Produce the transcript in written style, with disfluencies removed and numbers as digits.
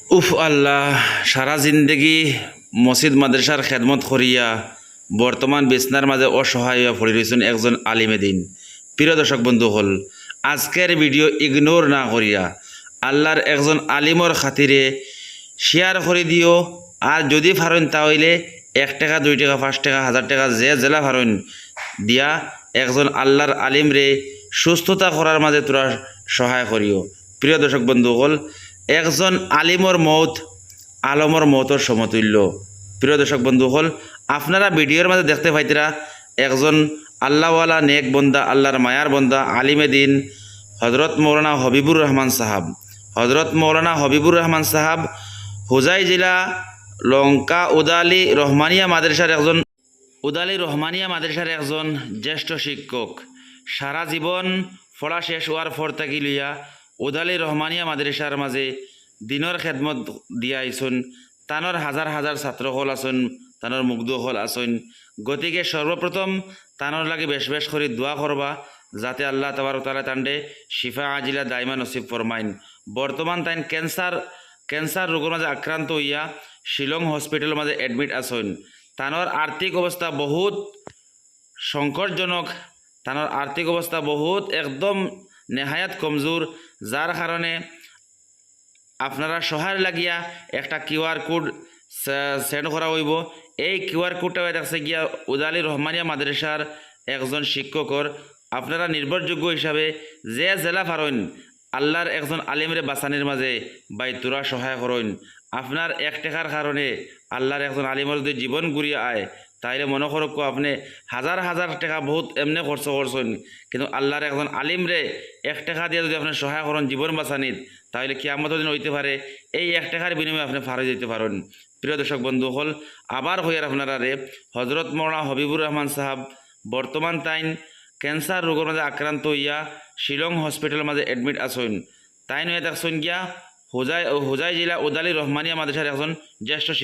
উফ আল্লাহ, সারা জিন্দগি মসজিদ মাদ্রাসার খেদমত করিয়া বর্তমান বিছনার মাঝে অসহায় হইয়া পড়ে রয়েছেন একজন আলিমে দিন। প্রিয় দর্শক বন্ধু হল, আজকের ভিডিও ইগনোর না করিয়া আল্লাহর একজন আলিমর খাতিরে শেয়ার করে দিও। আর যদি পারেন তাহলে 1 টাকা 2 টাকা 5 টাকা 1000 টাকা যে জেলা পারেন দিয়া একজন আল্লাহর আলিম রে সুস্থতা করার মাঝে তোরা সহায় করিও। প্রিয় দর্শক বন্ধু হল, একজন আলিমর মৌত আলমর মৌতর সমতুল্য। প্রিয় দর্শক বন্ধু হল, আপনারা ভিডিওর মাঝে দেখতে পাইতরা একজন আল্লাহওয়ালা নেক বন্দা, আল্লাহর মায়ার বন্দা আলিমে দিন হজরত মৌলানা হবিবুর রহমান সাহাব। হজরত মৌলানা হবিবুর রহমান সাহাব হোজাই জেলা লঙ্কা উদালি রহমানিয়া মাদ্রাসার একজন জ্যেষ্ঠ শিক্ষক। সারা জীবন পড়া শেষ হওয়ার পর থাকি লইয়া উদালি রহমানিয়া মাদ্রাসার মাঝে দিনের খেদমত দিয়া আইসুন। তানোর হাজার হাজার ছাত্র হল আসুন, তানোর মুগ্ধ হল আসুন। গতিকে সর্বপ্রথম তানোর লাগে বেশ বেশ করে দোয়া করবা, যাতে আল্লাহ তাবারক তাআলা তান্ডে শিফা আজিলা দাইমা নসিব ফরমাইন। বর্তমান তাইন ক্যান্সার রোগের মাঝে আক্রান্ত হইয়া শিলং হসপিটালের মাঝে এডমিট আসুন। তানোর আর্থিক অবস্থা বহুত সংকটজনক, তানোর আর্থিক অবস্থা বহুত একদম নেহায়াত কমজোর, যার কারণে আপনারা সহায় লাগিয়া একটা কিউআর কোড সেন্ড করা হইব। এই কিউআর কোডটা দেখছে গিয়া উদালি রহমানিয়া মাদ্রাসার একজন শিক্ষকর। আপনারা নির্ভরযোগ্য হিসাবে যে জেলা পারেন আল্লাহর একজন আলিমরে বাঁচানির মাঝে বাইতুরা সহায় করেন। আপনার 1 টাকার কারণে আল্লাহর একজন আলিমর যদি জীবন ঘুরিয়ে আয়, তাইলে মনে করো আপনি হাজার হাজার টাকা বহুত এমনি খরচ করছেন, কিন্তু আল্লাহর একজন আলিমরে 1 টাকা দিয়ে যদি আপনি সহায় করেন জীবন বাঁচানির, তাহলে কিয়ামতের দিন হইতে পারে এই 1 টাকার বিনিময়ে আপনি ফারে যেতে পারেন। প্রিয় দর্শক বন্ধু হল, আবার হইয়ার আপনারা রে হজরত মৌলানা হবিবুর রহমান সাহাব বর্তমান তাইন ক্যান্সার রোগের মাঝে আক্রান্ত হইয়া শিলং হসপিটালের মাঝে এডমিট আসুন। তাইন হয়ে দেখছেন গিয়া হোজাই জেলা উদালি রহমানিয়া মাদ্রাসার একজন জ্যেষ্ঠ